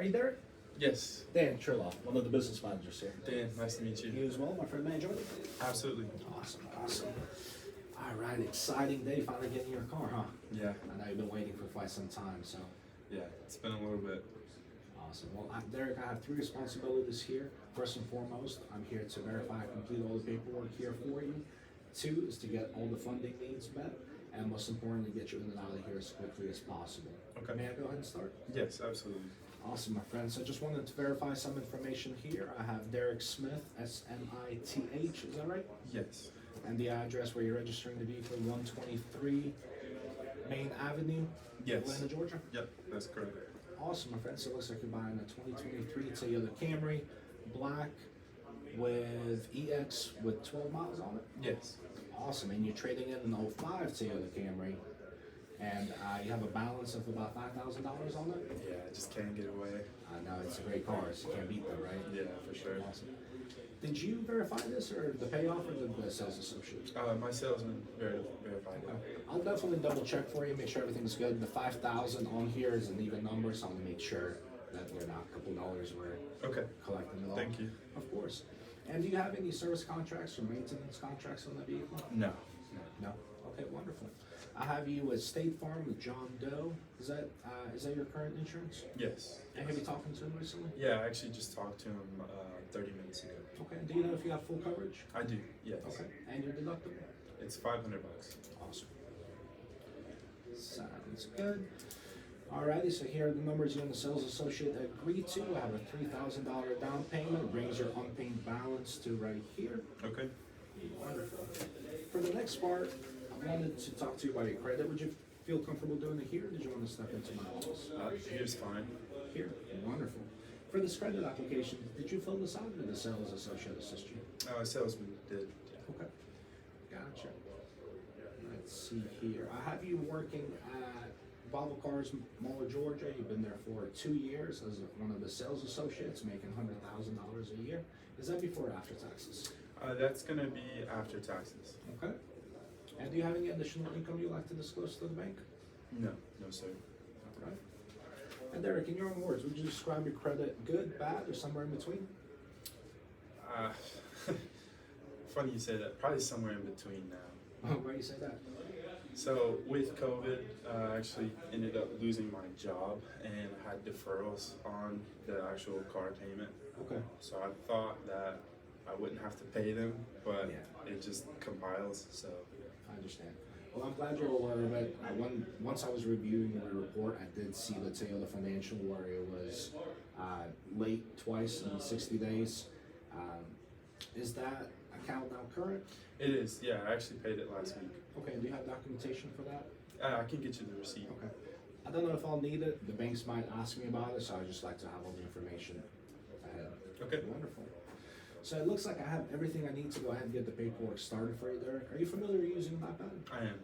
Are you Derek? Yes. Dan Trilloff, one of the business managers here. Dan, nice to meet you. You as well, my friend. Man, enjoy it. Absolutely. Awesome. All right, exciting day finally getting your car, huh? Yeah. I know you've been waiting for quite some time, so Yeah, it's been a little bit. awesome. Well, Derek, I have three responsibilities here. First and foremost, I'm here to verify and complete all the paperwork here for you. Two is to get all the funding needs met, and most importantly, get you in and out of here as quickly as possible. Okay. May I go ahead and start? Yes, absolutely. Awesome, my friend. So just wanted to verify some information here. I have Derek Smith, S-M-I-T-H, is that right? Yes. And the address where you're registering the vehicle, 123 Main Avenue, Yes. Atlanta, Georgia? Yep, that's correct. Awesome, my friend. So it looks like you're buying a 2023 Toyota Camry, black, with EX with 12 miles on it. Yes. Awesome, and you're trading in an 05 Toyota Camry, and you have a balance of about $5,000 on it. Yeah, I just can't get away. I know it's a great car, so you can't beat that, right? Yeah, for sure. Awesome. Did you verify this, or the payoff, or the sales associate? My salesman verified it. I'll definitely double check for you, make sure everything's good. The 5,000 on here is an even number, so I'm gonna make sure that we're not a couple dollars we're Okay. collecting it all. Thank you. Of course. And do you have any service contracts or maintenance contracts on the vehicle? No. No. Okay, wonderful. I have you with State Farm with John Doe. Is that your current insurance? Yes. And have you talked to him recently? Yeah, I actually just talked to him 30 minutes ago. Okay. Do you know if you have full coverage? I do. Yes. Okay. And your deductible? It's $500. Awesome. Sounds good. Alrighty, so here are the numbers you and the sales associate agreed to. I have a $3,000 down payment, brings your unpaid balance to right here. Okay. Wonderful. For the next part, I wanted to talk to you about your credit. Would you feel comfortable doing it here, or did you want to step into my office? Here's fine. Here. Wonderful. For this credit application, did you fill this out, or the sales associate assist you? Salesman did. Okay. Gotcha. Let's see here. I have you working at Volvo Cars, Muller, Georgia. You've been there for 2 years as one of the sales associates, making $100,000 a year. Is that before or after taxes? That's gonna be after taxes. Okay. And do you have any additional income you'd like to disclose to the bank? No, sir. All right. And Derek, in your own words, would you describe your credit good, bad, or somewhere in between? Funny you say that. Probably somewhere in between now. Why do you say that? So with COVID, I actually ended up losing my job and had deferrals on the actual car payment. Okay. So I thought that I wouldn't have to pay them, but Yeah. it just compiles. So I understand. Well, I'm glad you're aware of it. Once I was reviewing your report, I did see the Toyota Financial where it was late twice in 60 days. Is that account now current? it is. Yeah, I actually paid it last week. Okay, do you have documentation for that? I can get you the receipt. Okay. I don't know if I'll need it. The banks might ask me about it, so I just like to have all the information ahead. Okay. Wonderful. So it looks like I have everything I need to go ahead and get the paperwork started for you, Derek. Are you familiar using MyPad? I am.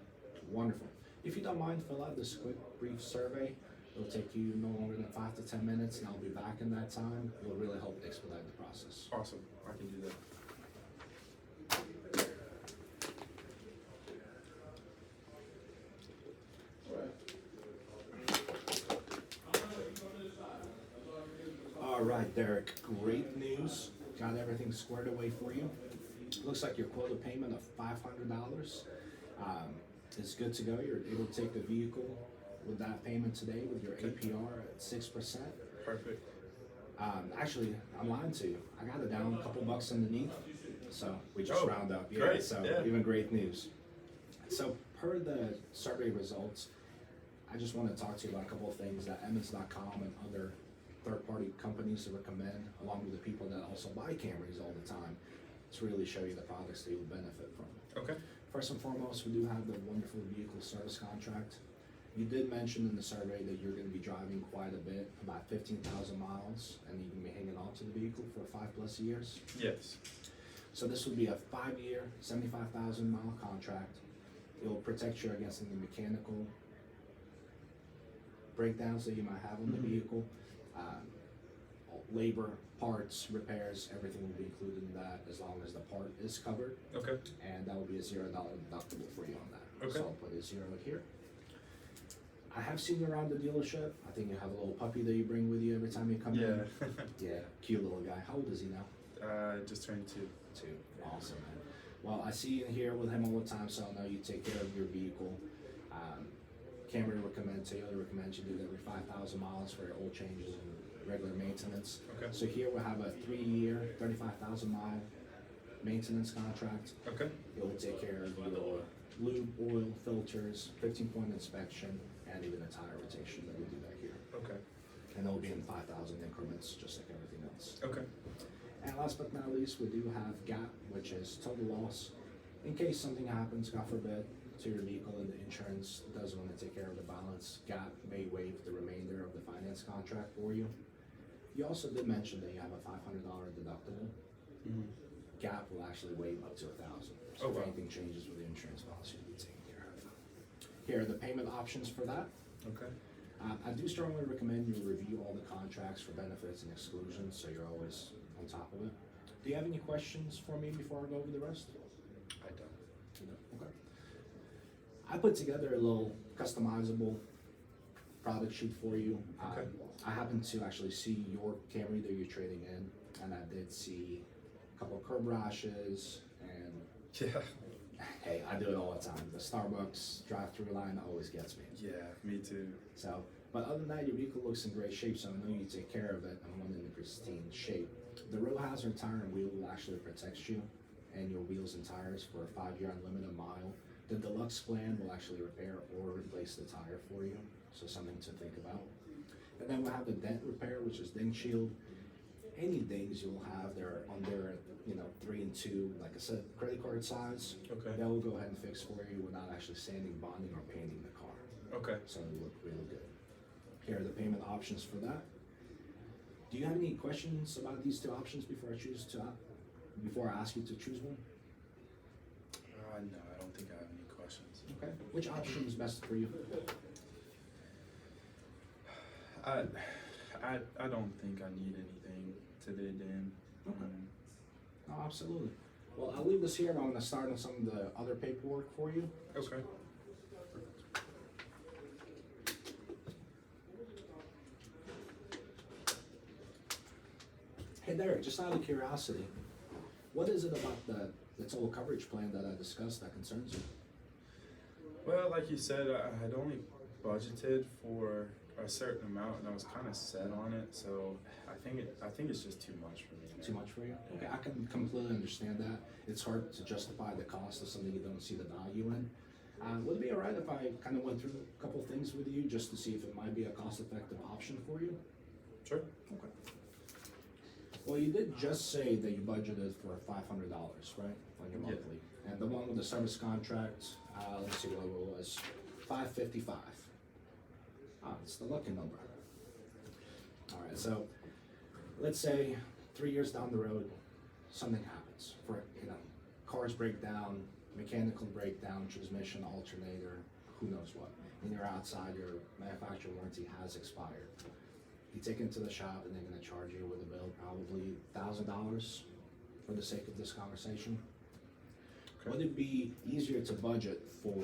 Wonderful. If you don't mind, fill out this quick, brief survey. It'll take you no longer than 5 to 10 minutes, and I'll be back in that time. It'll really help expedite the process. Awesome. I can do that. All right, Derek. Great news. Got everything squared away for you. Looks like your quota payment of $500 is good to go. You're able to take the vehicle with that payment today with your APR at 6%. Perfect. Actually, I'm lying to you. I got it down a couple bucks underneath, so we just Oh, round up. Yeah, great, so yeah. even great news. So per the survey results, I just want to talk to you about a couple of things that Emmons.com and other third-party companies recommend, along with the people that also buy Camrys all the time, to really show you the products that you'll benefit from. Okay. First and foremost, we do have the wonderful vehicle service contract. You did mention in the survey that you're going to be driving quite a bit, about 15,000 miles, and you're going to be hanging on to the vehicle for 5+ years. Yes. So this would be a 5-year, 75,000 mile contract. It will protect you against any mechanical breakdowns that you might have on the vehicle. Labor, parts, repairs, everything will be included in that as long as the part is covered. Okay. And that will be a $0 deductible for you on that. Okay. So I'll put a 0 here. I have seen you around the dealership. I think you have a little puppy that you bring with you every time you come Yeah. in. Yeah, cute little guy. How old is he now? Just turned 2. 2. Awesome, man. Well, I see you here with him all the time, so I know you take care of your vehicle. Camry recommends, Toyota recommends you do it every 5,000 miles for your oil changes and regular maintenance. Okay. So here we have a 3-year, 35,000 mile maintenance contract. Okay. It will take care of your lube, oil, filters, 15-point inspection, and even a tire rotation. That we do that here. Okay. And it'll be in 5,000 increments, just like everything else. Okay. And last but not least, we do have GAP, which is total loss. In case something happens, God forbid, to your vehicle and the insurance doesn't want to take care of the balance, GAP may waive the remainder of the finance contract for you. You also did mention that you have a $500 deductible. Mm-hmm. GAP will actually waive up to $1,000. So Oh, if wow. anything changes with the insurance policy, you'll be taken care of. Here are the payment options for that. Okay. I do strongly recommend you review all the contracts for benefits and exclusions, so you're always on top of it. Do you have any questions for me before I go over the rest? I don't. Okay. I put together a little customizable product sheet for you. Okay. I happened to actually see your Camry that you're trading in, and I did see a couple of curb rashes, and Yeah. hey, I do it all the time. The Starbucks drive-through line always gets me. Yeah. Me too. So, but other than that, your vehicle looks in great shape, so I know you take care of it and want it in pristine shape. The road hazard tire and wheel will actually protect you and your wheels and tires for a 5-year unlimited mile. The deluxe plan will actually repair or replace the tire for you, so something to think about. And then we'll have the dent repair, which is ding shield. Any dings you'll have, they're under 3 and 2, like I said, credit card size. Okay. That will go ahead and fix for you without actually sanding, bonding, or painting the car. Okay. So it look really good. Here are the payment options for that. Do you have any questions about these two options before I ask you to choose one? No, I don't think I have any questions. Okay. Which option is best for you? I don't think I need anything today, Dan. Okay. No, absolutely. Well, I'll leave this here, and I'm gonna start on some of the other paperwork for you. Okay. Hey Derek, just out of curiosity, what is it about the total coverage plan that I discussed that concerns you? Well, like you said, I had only budgeted for a certain amount, and I was kind of set on it. So I think it's just too much for me. Too much for you? Okay, I can completely understand that. It's hard to justify the cost of something you don't see the value in. Would it be alright if I kind of went through a couple things with you just to see if it might be a cost-effective option for you? Sure. Okay. Well, you did just say that you budgeted for $500, right, on your Yeah. monthly, and the one with the service contract. Let's see what it was, $555. It's the lucky number. All right, so let's say 3 years down the road, something happens. Cars break down, mechanical breakdown, transmission, alternator, who knows what. And you're outside, your manufacturer warranty has expired. You take it to the shop and they're gonna charge you with a bill, probably $1,000 for the sake of this conversation. Okay. Would it be easier to budget for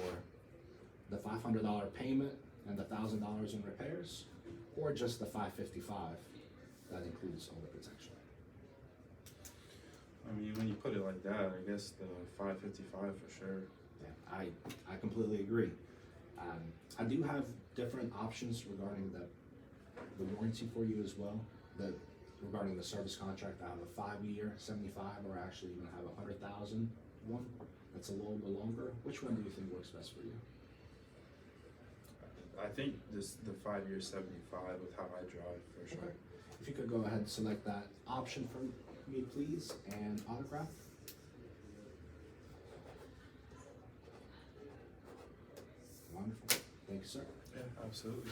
the $500 payment and the $1,000 in repairs, or just the $555 that includes all the protection? I mean, when you put it like that, I guess the 555 for sure. Yeah, I completely agree. I do have different options regarding the warranty for you as well. Regarding the service contract, I have a 5-year, 75, or actually even have a 100,000 one. That's a little bit longer. Which one do you think works best for you? I think the 5-year 75 with how I drive for sure. Okay. If you could go ahead and select that option for me, please, and autograph. Wonderful. Thank you, sir. Yeah, absolutely.